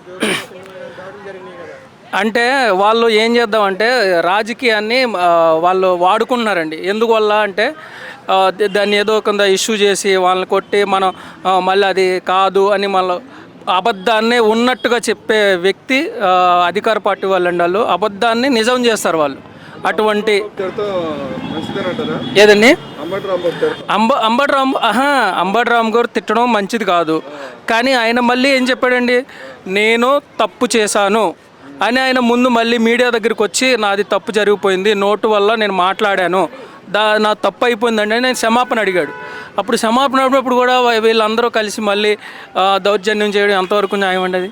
దాడులు జరిగినాయి కదా. అంటే వాళ్ళు ఏం చేద్దామంటే రాజకీయాన్ని వాళ్ళు వాడుకుంటున్నారండి. ఎందువల్ల అంటే దాన్ని ఏదో కొంత ఇష్యూ చేసి వాళ్ళని కొట్టి మనం మళ్ళీ అది కాదు అని మళ్ళీ అబద్ధాన్ని ఉన్నట్టుగా చెప్పే వ్యక్తి అధికార పార్టీ వాళ్ళండి. వాళ్ళు అబద్ధాన్ని నిజం చేస్తారు వాళ్ళు. అటువంటి ఏదండి అంబటి రామ్ గారు తిట్టడం మంచిది కాదు. కానీ ఆయన మళ్ళీ ఏం చెప్పాడండి, నేను తప్పు చేశాను అని ఆయన ముందు మళ్ళీ మీడియా దగ్గరికి వచ్చి నాది తప్పు జరిగిపోయింది, నోటు వల్ల నేను మాట్లాడాను, నా తప్పు అయిపోయిందండి అని నేను క్షమాపణ అడిగాడు. అప్పుడు క్షమాపణ అడిగినప్పుడు కూడా వీళ్ళందరూ కలిసి మళ్ళీ దౌర్జన్యం చేయడం ఎంతవరకు న్యాయం అండి? అది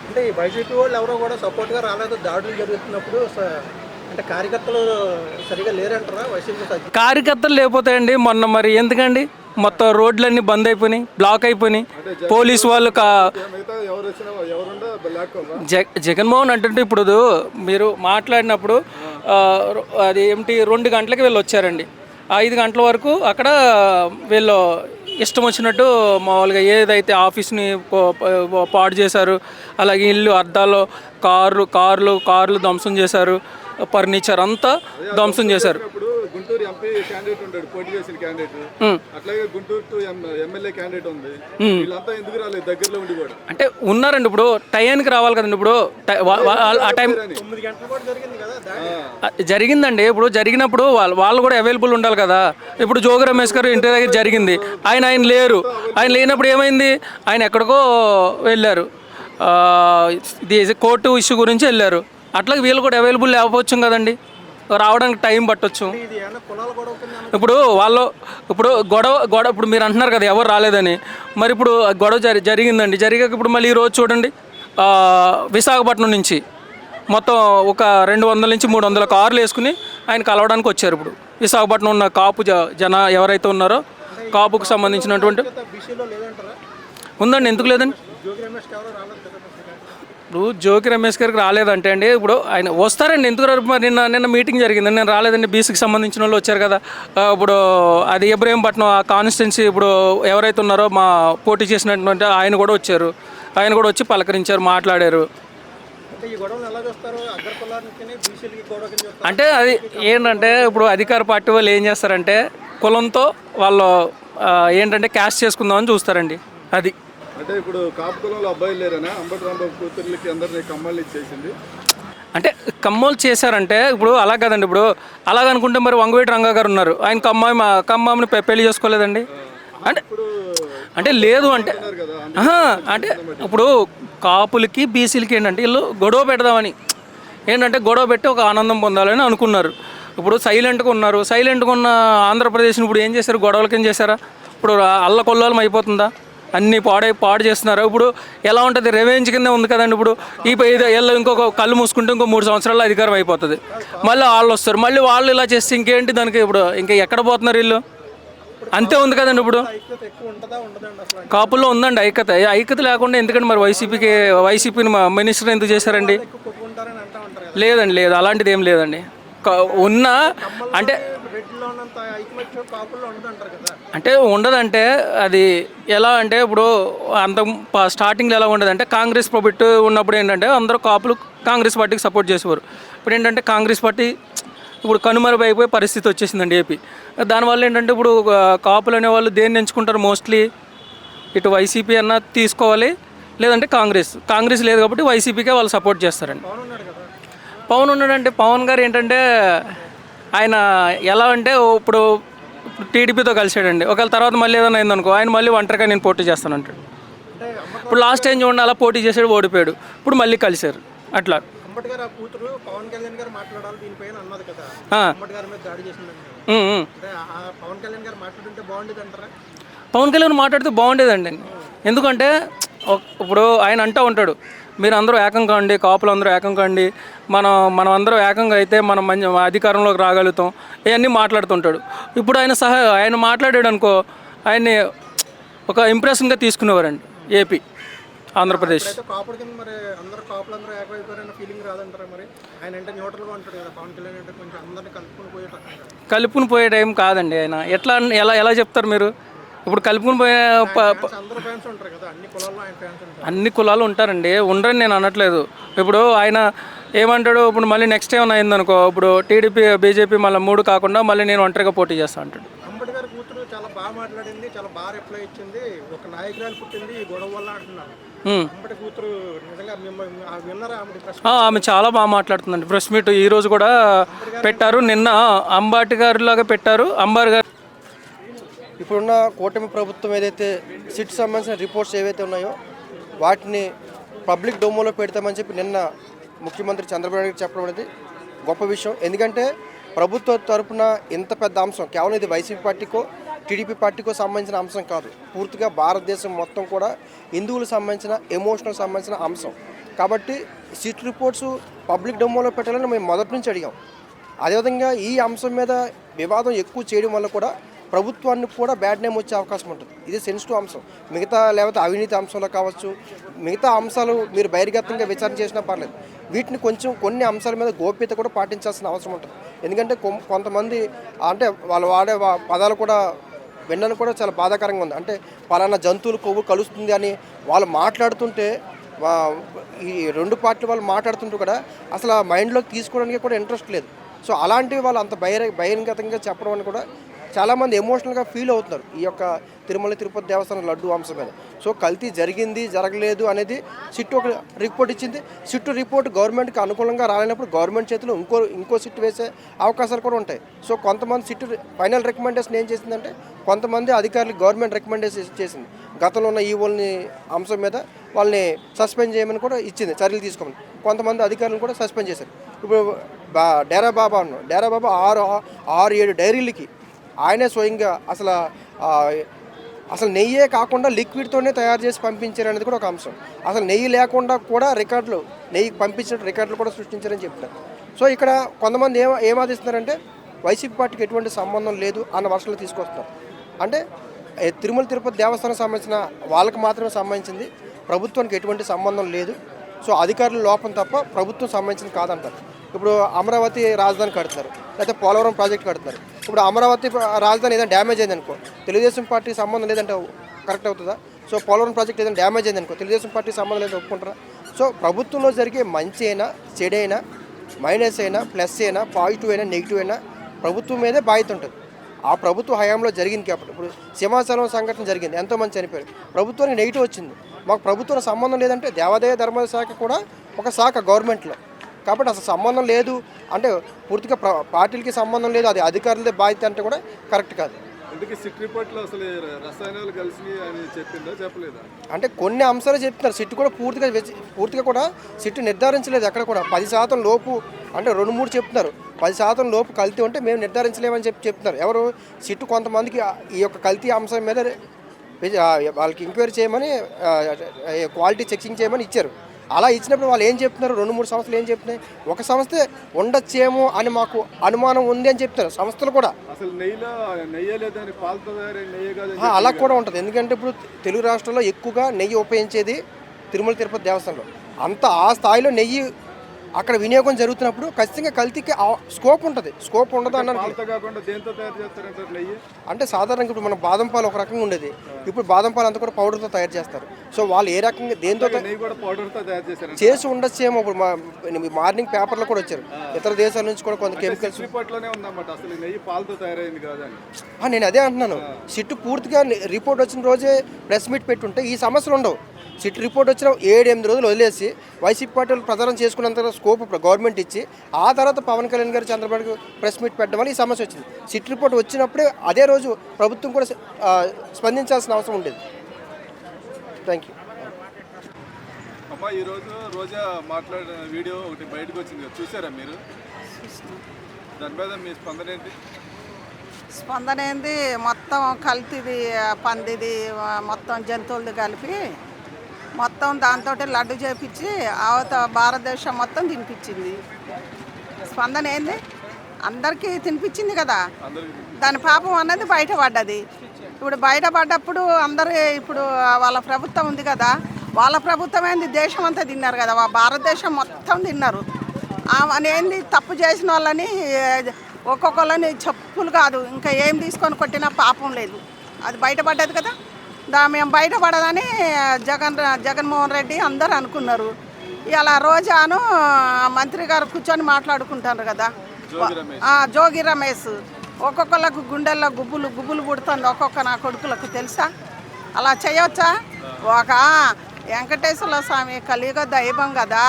అంటే ఈ వైసీపీ వాళ్ళు ఎవరో కూడా సపోర్ట్గా రాలేదు దాడులు జరుగుతున్నప్పుడు. అంటే కార్యకర్తలు సరిగా లేరంటారా వైసీపీ? కార్యకర్తలు లేకపోతాయండి. మొన్న మరి ఎందుకండి మొత్తం రోడ్లన్నీ బంద్ అయిపోయినాయి, బ్లాక్ అయిపోయినాయి. పోలీసు వాళ్ళు జగన్మోహన్ అంటే ఇప్పుడు మీరు మాట్లాడినప్పుడు అది ఏమిటి 2 గంటలకి వీళ్ళు వచ్చారండి. 5 గంటల వరకు అక్కడ వీళ్ళు ఇష్టం వచ్చినట్టు మామూలుగా ఏదైతే ఆఫీస్ని పాడు చేశారు, అలాగే ఇల్లు అద్దాలు కార్లు ధ్వంసం చేశారు, ఫర్నిచర్ అంతా ధ్వంసం చేశారు. ఇప్పుడు గుంటూరు ఎంపీ క్యాండిడేట్ ఉంటాడు, పోటీ చేసిన క్యాండిడేట్, అట్లాగే గుంటూరు టు ఎమ్మెల్యే క్యాండిడేట్ ఉంది. వీళ్ళంతా ఎందుకు రాలేదు దగ్గరలో ఉండి కూడా? అంటే ఉన్నారండి, ఇప్పుడు టైంకి రావాలి కదండి. ఇప్పుడు ఆ టైం 9 గంటల పాటు జరిగింది కదా జరిగిందండి. ఇప్పుడు జరిగినప్పుడు వాళ్ళు కూడా అవైలబుల్ ఉండాలి కదా. ఇప్పుడు జోగి రమేష్ గారు ఇంటి దగ్గర జరిగింది, ఆయన లేరు. ఆయన లేనప్పుడు ఏమైంది, ఆయన ఎక్కడికో వెళ్ళారు, ఇది కోర్టు ఇష్యూ గురించి వెళ్ళారు. అట్లా వీళ్ళు కూడా అవైలబుల్ లేకపోవచ్చు కదండి, రావడానికి టైం పట్టొచ్చు. ఇది ఏమన్నా కులాల గొడవ కింద ఇప్పుడు గొడవ ఇప్పుడు మీరు అంటున్నారు కదా ఎవరు రాలేదని, మరి ఇప్పుడు గొడవ జరిగిందండి. జరిగాక ఇప్పుడు మళ్ళీ ఈరోజు చూడండి, విశాఖపట్నం నుంచి మొత్తం ఒక 200 నుంచి 300 కార్లు వేసుకుని ఆయన కలవడానికి వచ్చారు. ఇప్పుడు విశాఖపట్నం ఉన్న కాపు జన ఎవరైతే ఉన్నారో కాపుకు సంబంధించినటువంటి బీసీలో లేదంటారా? ఉందండి, ఎందుకు లేదండి. జోగి రమేష్ ఎవరో రాలేదు కదా. ఇప్పుడు జోగి రమేష్ గారికి రాలేదంటే అండి, ఇప్పుడు ఆయన వస్తారండి, ఎందుకు రారు? మరి నిన్న మీటింగ్ జరిగిందండి, నేను రాలేదండి. బీసీకి సంబంధించిన వాళ్ళు వచ్చారు కదా. ఇప్పుడు అది ఇబ్రహీంపట్నం ఆ కాన్స్టిట్యున్సీ ఇప్పుడు ఎవరైతే ఉన్నారో మా పోటీ చేసినటువంటి ఆయన కూడా వచ్చారు. ఆయన కూడా వచ్చి పలకరించారు, మాట్లాడారు. అంటే ఈ గొడవలు ఎలా చూస్తారు? అగ్ర కులానికి బీసీలకి గొడవ కింద చూస్తారు. అంటే అది ఏంటంటే ఇప్పుడు అధికార పార్టీ వాళ్ళు ఏం చేస్తారంటే కులంతో వాళ్ళు ఏంటంటే క్యాష్ చేసుకుందామని చూస్తారండి. అది అంటే ఇప్పుడు కాపు కులంలో అబ్బాయిలు లేరనా? అంబటి రాంబాబు కూతుర్లకి అందరినీ కమ్మల్ని ఇచ్చేసింది. అంటే కమ్మోలు చేశారంటే ఇప్పుడు అలా కదండి. ఇప్పుడు అలాగనుకుంటే మరి వంగవీటి రంగా గారు ఉన్నారు, ఆయన కమ్మాయిని పెళ్లి చేసుకోలేదండి. అంటే లేదు అంటే అంటే ఇప్పుడు కాపులకి బీసీలకి ఏంటంటే వీళ్ళు గొడవ పెడదామని ఏంటంటే గొడవ పెట్టి ఒక ఆనందం పొందాలని అనుకున్నారు. ఇప్పుడు సైలెంట్గా ఉన్నారు. సైలెంట్గా ఉన్న ఆంధ్రప్రదేశ్ని ఇప్పుడు ఏం చేశారు? గొడవలకి ఏం చేశారా? ఇప్పుడు అల్లకొల్లోలం అయిపోతుందా? అన్నీ పాడు చేస్తున్నారు. ఇప్పుడు ఎలా ఉంటుంది? రెవెంజ్ కింద ఉంది కదండి. ఇప్పుడు ఇంకొక కళ్ళు మూసుకుంటే ఇంకో 3 సంవత్సరాల్లో అధికారం అయిపోతుంది. మళ్ళీ వాళ్ళు వస్తారు, మళ్ళీ వాళ్ళు ఇలా చేస్తే ఇంకేంటి దానికి? ఇప్పుడు ఇంకా ఎక్కడ పోతున్నారు వీళ్ళు? అంతే ఉంది కదండి. ఇప్పుడు కాపుల్లో ఉందండి ఐక్యత లేకుండా ఎందుకంటే మరి వైసీపీని మినిస్టర్ ఎందుకు చేశారండి? లేదండి, లేదు, అలాంటిది ఏం లేదండి. ఉన్న అంటే ఉండదంటే అది ఎలా అంటే ఇప్పుడు అంత స్టార్టింగ్లో ఎలా ఉండదంటే కాంగ్రెస్ ప్రభుత్వం ఉన్నప్పుడు ఏంటంటే అందరూ కాపులు కాంగ్రెస్ పార్టీకి సపోర్ట్ చేసేవారు. ఇప్పుడు ఏంటంటే కాంగ్రెస్ పార్టీ ఇప్పుడు కనుమరుగైపోయే పరిస్థితి వచ్చేసిందండి ఏపీ. దానివల్ల ఏంటంటే ఇప్పుడు కాపులు అనేవాళ్ళు దేన్ని ఎంచుకుంటారు? మోస్ట్లీ ఇటు వైసీపీ అన్న తీసుకోవాలి, లేదంటే కాంగ్రెస్ లేదు కాబట్టి వైసీపీకే వాళ్ళు సపోర్ట్ చేస్తారండి. పవన్ ఉన్నాడంటే పవన్ గారు ఏంటంటే ఆయన ఎలా అంటే ఇప్పుడు టీడీపీతో కలిసాడండి. ఒకవేళ తర్వాత మళ్ళీ ఏదైనా అయిందనుకో ఆయన మళ్ళీ ఒంటరిగా నేను పోటీ చేస్తానంటాడు. ఇప్పుడు లాస్ట్ టైం చూడండి అలా పోటీ చేసాడు, ఓడిపోయాడు. ఇప్పుడు మళ్ళీ కలిశారు. అట్లా అంబేద్కర్ కూతురు పవన్ కళ్యాణ్ గారు మాట్లాడాలి దీనిపైన అన్నది కదా, అంబేద్కర్ మీద దాడి చేసిందండి. పవన్ కళ్యాణ్ గారు మాట్లాడుతుంటే బాగుండేది అంటారా? పవన్ కళ్యాణ్ మాట్లాడితే బాగుండేదండి. ఎందుకంటే ఇప్పుడు ఆయన అంటూ ఉంటాడు, మీరు అందరూ ఏకం కాండి, కాపులు అందరూ ఏకం కాండి, మనం అందరూ ఏకంగా అయితే మనం మంచి అధికారంలోకి రాగలుగుతాం, ఇవన్నీ మాట్లాడుతుంటాడు. ఇప్పుడు ఆయన మాట్లాడాడు అనుకో ఆయన్ని ఒక ఇంప్రెషన్గా తీసుకునేవారండి ఏపీ, ఆంధ్రప్రదేశ్. కాపుడు కింద మరి అందరూ కాపులందరూ ఏకమైపోయారన్న ఫీలింగ్ రాదంటారా? మరి ఆయన అంటే న్యూట్రల్గా ఉంటాడు కదా, పవన్ కళ్యాణ్ అంటే కొంచెం అందరినీ కలుపుకుని పోయే టైం కాదండి ఆయన. ఎలా చెప్తారు మీరు? ఇప్పుడు కలుపుకుని పోయే అన్ని కులాలు ఉంటారండి, ఉండరని నేను అనట్లేదు. ఇప్పుడు ఆయన ఏమంటాడు? ఇప్పుడు మళ్ళీ నెక్స్ట్ ఏమైనా అయిందనుకో, ఇప్పుడు టీడీపీ బీజేపీ మళ్ళీ 3 కాకుండా మళ్ళీ నేను ఒంటరిగా పోటీ చేస్తా అంటాడు. అంబేద్కర్ కూతురు చాలా బాగా మాట్లాడింది, చాలా బాగా రిప్లై ఇచ్చింది, ఒక నాయకురాలు పుట్టింది ఈ గొడవ వల్ల అంటున్నారు. అంబేద్కర్ కూతురు నిజంగా విన్నరా? ఆమె చాలా బాగా మాట్లాడుతుందండి. ప్రెస్ మీట్ ఈ రోజు కూడా పెట్టారు, నిన్న అంబాటి గారిలాగా పెట్టారు. అంబారు గారు ఇప్పుడున్న కూటమి ప్రభుత్వం ఏదైతే సిట్ సంబంధించిన రిపోర్ట్స్ ఏవైతే ఉన్నాయో వాటిని పబ్లిక్ డొమోలో పెడతామని చెప్పి నిన్న ముఖ్యమంత్రి చంద్రబాబు నాయుడు చెప్పడం అనేది గొప్ప విషయం. ఎందుకంటే ప్రభుత్వ తరపున ఇంత పెద్ద అంశం కేవలం ఇది వైసీపీ పార్టీకో టీడీపీ పార్టీకో సంబంధించిన అంశం కాదు, పూర్తిగా భారతదేశం మొత్తం కూడా హిందువులకు సంబంధించిన ఎమోషనల్ సంబంధించిన అంశం. కాబట్టి సిట్ రిపోర్ట్స్ పబ్లిక్ డొమోలో పెట్టాలని మేము మొదటి నుంచి అడిగాం. అదేవిధంగా ఈ అంశం మీద వివాదం ఎక్కువ చేయడం వల్ల కూడా ప్రభుత్వానికి కూడా బ్యాడ్ నేమ్ వచ్చే అవకాశం ఉంటుంది. ఇది సెన్సిటివ్ అంశం. మిగతా లేకపోతే అవినీతి అంశంలో కావచ్చు, మిగతా అంశాలు మీరు బహిర్గతంగా విచారణ చేసినా పర్లేదు, వీటిని కొన్ని అంశాల మీద గోప్యత కూడా పాటించాల్సిన అవసరం ఉంటుంది. ఎందుకంటే కొంతమంది అంటే వాళ్ళు వాడే పదాలు కూడా విన్నాను కూడా చాలా బాధాకరంగా ఉంది. అంటే పలానా జంతువులు కొవ్వు కలుస్తుంది అని వాళ్ళు మాట్లాడుతుంటే ఈ రెండు పార్టీల వాళ్ళు మాట్లాడుతుంటూ కూడా అసలు ఆ మైండ్లోకి తీసుకోవడానికి కూడా ఇంట్రెస్ట్ లేదు. సో అలాంటివి వాళ్ళు అంత బహిరంగతంగా చెప్పడం అని కూడా చాలామంది ఎమోషనల్గా ఫీల్ అవుతున్నారు ఈ యొక్క తిరుమల తిరుపతి దేవస్థానం లడ్డు అంశం మీద. సో కల్తీ జరిగింది జరగలేదు అనేది సిట్టు ఒక రిపోర్ట్ ఇచ్చింది. సిట్టు రిపోర్ట్ గవర్నమెంట్కి అనుకూలంగా రాలేనప్పుడు గవర్నమెంట్ చేతిలో ఇంకో సిట్టు వేసే అవకాశాలు కూడా ఉంటాయి. సో కొంతమంది సిట్టు ఫైనల్ రికమెండేషన్ ఏం చేసిందంటే కొంతమంది అధికారులు గవర్నమెంట్ రికమెండేషన్ చేసింది. గతంలో ఉన్న ఈవోల్ని అంశం మీద వాళ్ళని సస్పెండ్ చేయమని కూడా ఇచ్చింది, చర్యలు తీసుకోమని. కొంతమంది అధికారులను కూడా సస్పెండ్ చేశారు. ఇప్పుడు డేరా బాబా అన్నాడు, డేరా బాబా 6-7 డైరీలకి ఆయనే స్వయంగా అసలు నెయ్యే కాకుండా లిక్విడ్తోనే తయారు చేసి పంపించారు అనేది కూడా ఒక అంశం. అసలు నెయ్యి లేకుండా కూడా నెయ్యి పంపించిన రికార్డులు కూడా సృష్టించారని చెప్తారు. సో ఇక్కడ కొంతమంది ఏమాదిస్తున్నారంటే వైసీపీ పార్టీకి ఎటువంటి సంబంధం లేదు అన్న వర్షాలు తీసుకొస్తున్నారు. అంటే తిరుమల తిరుపతి దేవస్థానం సంబంధించిన వాళ్ళకి మాత్రమే సంబంధించింది, ప్రభుత్వానికి ఎటువంటి సంబంధం లేదు. సో అధికారుల లోపం తప్ప ప్రభుత్వం సంబంధించింది కాదంటారు. ఇప్పుడు అమరావతి రాజధాని కడుతున్నారు, లేకపోతే పోలవరం ప్రాజెక్ట్ కడుతున్నారు. ఇప్పుడు అమరావతి రాజధాని ఏదైనా డ్యామేజ్ అయిందనుకో తెలుగుదేశం పార్టీకి సంబంధం లేదంటే కరెక్ట్ అవుతుందా? సో పోలవరం ప్రాజెక్ట్ ఏదైనా డ్యామేజ్ అయిందనుకో తెలుగుదేశం పార్టీకి సంబంధం లేదని ఒప్పుకుంటారా? సో ప్రభుత్వంలో జరిగే మంచి అయినా చెడైనా మైనస్ అయినా ప్లస్ అయినా పాజిటివ్ అయినా నెగిటివ్ అయినా ప్రభుత్వం మీదే బాధ్యత ఉంటుంది. ఆ ప్రభుత్వ హయాంలో జరిగింది కాబట్టి ఇప్పుడు సింహాచలం సంఘటన జరిగింది, ఎంతోమంది చనిపోయారు, ప్రభుత్వానికి నెగిటివ్ వచ్చింది. మాకు ప్రభుత్వం సంబంధం లేదంటే దేవాదాయ ధర్మ శాఖ కూడా ఒక శాఖ గవర్నమెంట్లో, కాబట్టి అసలు సంబంధం లేదు అంటే పూర్తిగా పార్టీలకి సంబంధం లేదు, అది అధికారులదే బాధ్యత అంటే కూడా కరెక్ట్ కాదు. అందుకే సిట్ రిపోర్ట్లో అసలు రసాయనాలు కలిసి అని చెప్పిందా చెప్పలేదా? అంటే కొన్ని అంశాలు చెప్తున్నారు. సిట్టు కూడా పూర్తిగా కూడా సిట్టు నిర్ధారించలేదు ఎక్కడ కూడా. 10% లోపు అంటే 2-3 చెప్తున్నారు. 10% లోపు కల్తీ ఉంటే మేము నిర్ధారించలేమని చెప్తున్నారు. ఎవరు సిట్టు కొంతమందికి ఈ యొక్క కల్తీ అంశం మీద వాళ్ళకి ఎంక్వైరీ చేయమని క్వాలిటీ చెకింగ్ చేయమని ఇచ్చారు. అలా ఇచ్చినప్పుడు వాళ్ళు ఏం చెప్తున్నారు, 2-3 సంస్థలు ఏం చెప్తున్నాయి, ఒక సంస్థే ఉండొచ్చేమో అని మాకు అనుమానం ఉంది అని చెప్తారు సంస్థలు కూడా. అసలు నెయ్యి లేదని పాలతో నెయ్యి కాదు అలా కూడా ఉంటుంది. ఎందుకంటే ఇప్పుడు తెలుగు రాష్ట్రాల్లో ఎక్కువగా నెయ్యి ఉపయోగించేది తిరుమల తిరుపతి దేవస్థానంలో. ఆ స్థాయిలో నెయ్యి అక్కడ వినియోగం జరుగుతున్నప్పుడు ఖచ్చితంగా కల్తీకి స్కోప్ ఉంటుంది. స్కోప్ ఉండదు అన్నారు. అంటే సాధారణంగా ఇప్పుడు మన బాదం పాలు ఒక రకంగా ఉండేది, ఇప్పుడు బాదం పాలు అంతా కూడా పౌడర్తో తయారు చేస్తారు. సో వాళ్ళు ఏ రకంగా దేంతో చేసి ఉండొచ్చేమో. ఇప్పుడు మార్నింగ్ పేపర్లో కూడా వచ్చారు, ఇతర దేశాల నుంచి కూడా కొంత కెమికల్స్. నేను అదే అంటున్నాను, సిట్టు పూర్తిగా రిపోర్ట్ వచ్చిన రోజే ప్రెస్ మీట్ పెట్టుంటే ఈ సమస్యలు ఉండవు. సిట్ రిపోర్ట్ వచ్చిన 7-8 రోజులు వదిలేసి వైసీపీ పార్టీలు ప్రచారం చేసుకున్నంత స్కోప్ గవర్నమెంట్ ఇచ్చి ఆ తర్వాత పవన్ కళ్యాణ్ గారు చంద్రబాబు ప్రెస్ మీట్ పెట్టడం వల్ల ఈ సమస్య వచ్చింది. సిట్ రిపోర్ట్ వచ్చినప్పుడే అదే రోజు ప్రభుత్వం కూడా స్పందించాల్సిన అవసరం ఉండేది. Thank you. అమ్మా, ఈరోజు రోజా మాట్లాడిన వీడియో ఒకటి బయటకు వచ్చింది, చూసారా మీరు? దాని మీద మీ స్పందన ఏంటి? స్పందన ఏంది, మొత్తం కల్తీది పందిది మొత్తం జంతువులది కలిపి మొత్తం దాంతో లడ్డు చేపించి భారతదేశం మొత్తం తినిపించింది. స్పందన ఏంది, అందరికీ తినిపించింది కదా, దాని పాపం అన్నది బయటపడ్డది. ఇప్పుడు బయటపడ్డప్పుడు అందరూ ఇప్పుడు వాళ్ళ ప్రభుత్వం ఉంది కదా, వాళ్ళ ప్రభుత్వం ఏంది దేశం అంతా తిన్నారు కదా, భారతదేశం మొత్తం తిన్నారు. ఏంది తప్పు చేసిన వాళ్ళని ఒక్కొక్కళ్ళని చెప్పులు కాదు ఇంకా ఏం తీసుకొని కొట్టినా పాపం లేదు, అది బయటపడ్డది కదా. మేము బయటపడదని జగన్మోహన్ రెడ్డి అందరూ అనుకున్నారు. ఇలా రోజాను మంత్రి గారు కూర్చొని మాట్లాడుకుంటారు కదా, జోగి రమేష్ ఒక్కొక్కళ్ళకు గుండెల్లో గుబ్బులు పుడుతుంది ఒక్కొక్క నా కొడుకులకు తెలుసా? అలా చేయవచ్చా? ఒక వెంకటేశ్వర స్వామి కలియుగ దైవం కదా,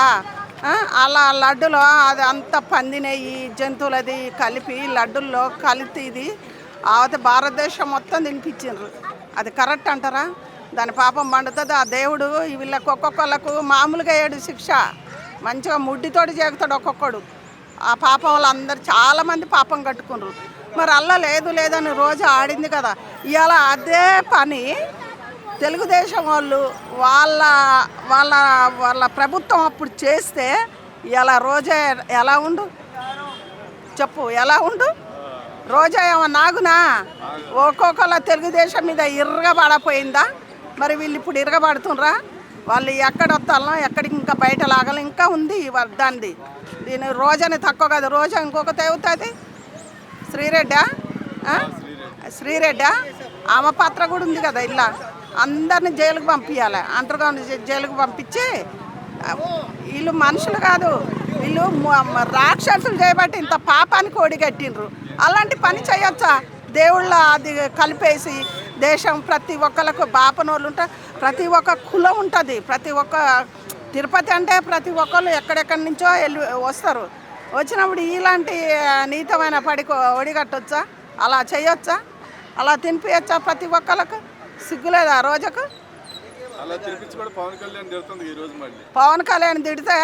అలా లడ్డులో అది అంత పంది నెయ్యి జంతువులది కలిపి లడ్డుల్లో కల్తీది భారతదేశం మొత్తం తినిపించారు. అది కరెక్ట్ అంటారా? దాని పాపం పండుతుంది. ఆ దేవుడు వీళ్ళకి ఒక్కొక్కళ్ళకు మామూలుగా 7 శిక్ష మంచిగా ముడ్డితోటి చేగుతాడు ఒక్కొక్కడు. ఆ పాపం వాళ్ళు అందరు చాలామంది పాపం కట్టుకున్నారు. మరి అల్ల లేదని రోజు ఆడింది కదా. ఇవాళ అదే పని తెలుగుదేశం వాళ్ళు వాళ్ళ వాళ్ళ వాళ్ళ ప్రభుత్వం అప్పుడు చేస్తే ఇలా రోజా ఎలా ఉండు చెప్పు, ఎలా ఉండు? రోజా ఏమో నాగునా? ఒక్కొక్కళ్ళ తెలుగుదేశం మీద ఇరగబడపోయిందా? మరి వీళ్ళు ఇప్పుడు ఇరగబడుతుండ్రా? వాళ్ళు ఎక్కడ వస్తాలో ఎక్కడికి ఇంకా బయట లాగాలి ఇంకా ఉంది దాన్ని. దీని రోజాని తక్కువ కదా, రోజా ఇంకొకటి అవుతుంది శ్రీరెడ్డా శ్రీరెడ్డి ఆమె పాత్ర కూడా ఉంది కదా ఇలా అందరిని జైలుకు పంపించాలి, అండర్గ్రౌండ్ జైలుకు పంపించి వీళ్ళు మనుషులు కాదు, వీళ్ళు రాక్షసులు చేయబట్టి ఇంత పాపానికి ఒడిగట్టిండ్రు. అలాంటి పని చేయొచ్చా? దేవుళ్ళ అది కలిపేసి దేశం ప్రతి ఒక్కరికి బాపనోళ్ళు ఉంటారు, ప్రతి ఒక్క కులం ఉంటుంది, ప్రతి ఒక్క తిరుపతి అంటే ప్రతి ఒక్కరు ఎక్కడెక్కడి నుంచో వెళ్ళి వస్తారు. వచ్చినప్పుడు ఇలాంటి నీతమైన ఒడిగట్టొచ్చా? అలా చేయొచ్చా? అలా తినిపించచ్చా? ప్రతి ఒక్కరికి సిగ్గులేదు ఆ రోజుకు. పవన్ కళ్యాణ్ తిడితే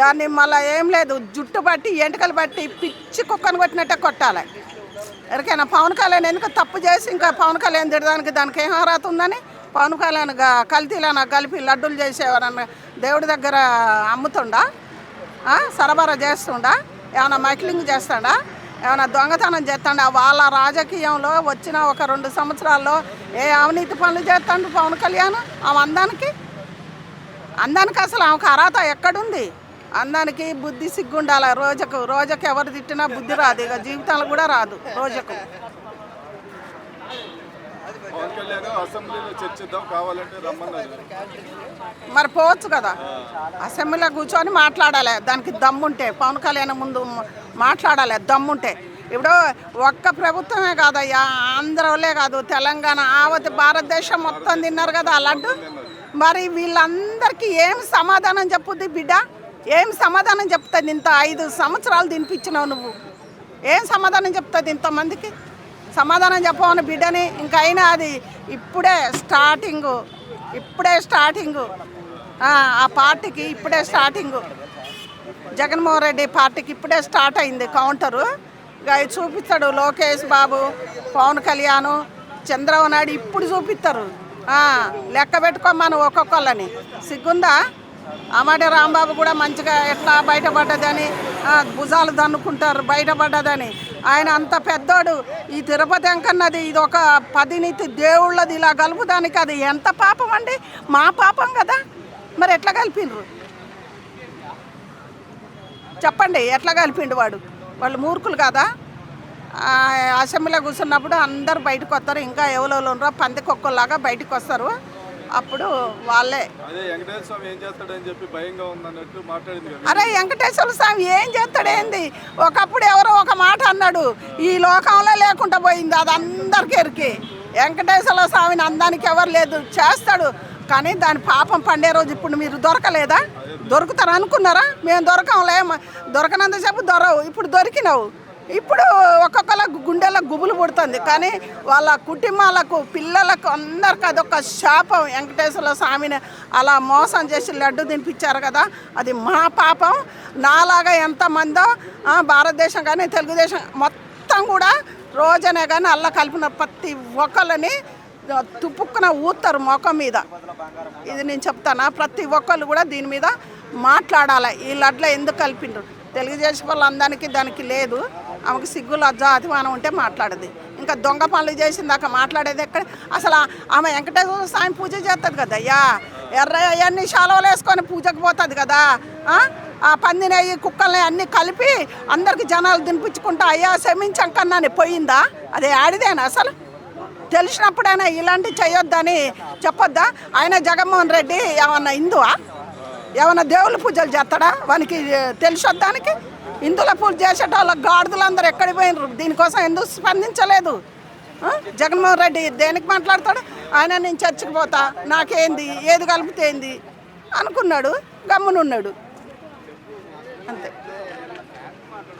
దాన్ని మళ్ళీ ఏం లేదు, జుట్టు బట్టి ఎంటకలు బట్టి పిచ్చి కుక్కను కొట్టినట్టే కొట్టాలి. ఎవరికైనా పవన్ కళ్యాణ్ ఎందుకు తప్పు చేసి ఇంకా పవన్ కళ్యాణ్ తిడడానికి దానికి ఏం అర్హత ఉందని పవన్ కళ్యాణ్ కల్తీలను కలిపి లడ్డూలు చేసేవారన్న దేవుడి దగ్గర అమ్ముతుండా, సరబరా చేస్తుండా, ఏమైనా మైక్లింగ్ చేస్తాడా, ఏమైనా దొంగతనం చేస్తాడా? వాళ్ళ రాజకీయంలో వచ్చిన ఒక 2 సంవత్సరాల్లో ఏ అవినీతి పనులు చేస్తాడు పవన్ కళ్యాణ్? ఆమె అందానికి అసలు ఆమెకు అర్హత ఎక్కడుంది? అందానికి బుద్ధి సిగ్గుండాలి. రోజుకు ఎవరు తిట్టినా బుద్ధి రాదు, ఇక జీవితాలు కూడా రాదు రోజుకు. మరి పోవచ్చు కదా, అసెంబ్లీలో కూర్చొని మాట్లాడాలి. దానికి దమ్ముంటే పవన్ కళ్యాణ్ ముందు మాట్లాడాలి, దమ్ముంటే. ఇప్పుడు ఒక్క ప్రభుత్వమే కాదయ్యా, ఆంధ్రలే కాదు, తెలంగాణ ఆవతి భారతదేశం మొత్తం తిన్నారు కదా లడ్డు. మరి వీళ్ళందరికీ ఏం సమాధానం చెప్పుద్ది బిడ్డ? ఏం సమాధానం చెప్తుంది? ఇంత 5 సంవత్సరాలు తినిపించినావు నువ్వు, ఏం సమాధానం చెప్తుంది ఇంతమందికి? సమాధానం చెప్పవని బిడ్డని. ఇంకైనా అది ఇప్పుడే స్టార్టింగు ఆ పార్టీకి ఇప్పుడే స్టార్టింగు. జగన్మోహన్ రెడ్డి పార్టీకి ఇప్పుడే స్టార్ట్ అయింది కౌంటరు. ఇక చూపిస్తాడు లోకేష్ బాబు, పవన్ కళ్యాణ్, చంద్రబాబు నాయుడు ఇప్పుడు చూపిస్తారు. లెక్క పెట్టుకోమను ఒక్కొక్కళ్ళని. సిగ్గుందా? అమ్మటి రాంబాబు కూడా మంచిగా ఎట్లా బయటపడ్డదని భుజాలు దన్నుకుంటారు బయటపడ్డదని. ఆయన అంత పెద్దోడు. ఈ తిరుపతి వెంకన్నది ఇది ఒక 10 దేవుళ్ళది, ఇలా కలుపుదానికి అది ఎంత పాపం అండి? మా పాపం కదా. మరి ఎట్లా కలిపిండ్రు చెప్పండి? ఎట్లా కలిపిండు వాళ్ళు మూర్ఖులు కదా. అసెంబ్లీలో కూర్చున్నప్పుడు అందరు బయటకు వస్తారు, ఇంకా ఎవరెవరు ఉన్నారో పందికొక్కలాగా బయటకు వస్తారు. అప్పుడు వాళ్ళే అరే వెంకటేశ్వర స్వామి ఏం చేస్తాడేంది? ఒకప్పుడు ఎవరో ఒక మాట అన్నాడు, ఈ లోకంలో లేకుండా పోయింది, అది అందరికీ ఎరికి. వెంకటేశ్వర స్వామిని అందానికి ఎవరు లేదు, చేస్తాడు. కానీ దాని పాపం పండే రోజు ఇప్పుడు మీరు దొరకలేదా? దొరుకుతారు అనుకున్నారా? మేము దొరకంలే, దొరకనంతసేపు దొరవు. ఇప్పుడు దొరికినావు. ఇప్పుడు ఒక్కొక్కళ్ళ గుండెలకు గుబులు పుడుతుంది. కానీ వాళ్ళ కుటుంబాలకు, పిల్లలకు, అందరికి అదొక శాపం. వెంకటేశ్వర స్వామిని అలా మోసం చేసి లడ్డు తినిపించారు కదా, అది మా పాపం. నాలాగా ఎంతమందో భారతదేశం కానీ తెలుగుదేశం మొత్తం కూడా రోజనే కానీ అల్ల కలిపిన ప్రతి ఒక్కళ్ళని తుప్పుక్కున ఊతారు ముఖం మీద. ఇది నేను చెప్తానా, ప్రతి ఒక్కళ్ళు కూడా దీని మీద మాట్లాడాలి. ఈ లడ్లో ఎందుకు కలిపిండ్రు? తెలుగుదేశం వాళ్ళందరికీ దానికి లేదు. ఆమెకు సిగ్గు లజ్జ అభిమానం ఉంటే మాట్లాడదు. ఇంకా దొంగ పనులు చేసిందాక మాట్లాడేది ఎక్కడ? అసలు ఆమె వెంకటేశ్వర స్వామి పూజ చేస్తుంది కదా అయ్యా, ఎర్రయ్యన్ని శాలవలు వేసుకొని పూజకు పోతుంది కదా. ఆ పందినయ్యి కుక్కల్ని అన్నీ కలిపి అందరికి జనాలు తినిపించుకుంటా అయ్యా క్షమించంకన్నాని పోయిందా? అది ఆడిదేనా? అసలు తెలిసినప్పుడైనా ఇలాంటివి చేయొద్దని చెప్పొద్దా? ఆయన జగన్మోహన్ రెడ్డి ఏమన్నా హిందువా? ఏమన్నా దేవుళ్ళ పూజలు చేస్తాడా? వానికి తెలిసొద్దానికి? హిందువుల పూజ చేసేటోళ్ళ గాడిదలందరూ ఎక్కడికి పోయినరు? దీనికోసం ఎందుకు స్పందించలేదు జగన్మోహన్ రెడ్డి? దేనికి మాట్లాడతాడు ఆయన? నేను చర్చికి పోతా, నాకేంది, ఏది కలిపితేంది అనుకున్నాడు, గమ్మునున్నాడు అంతే.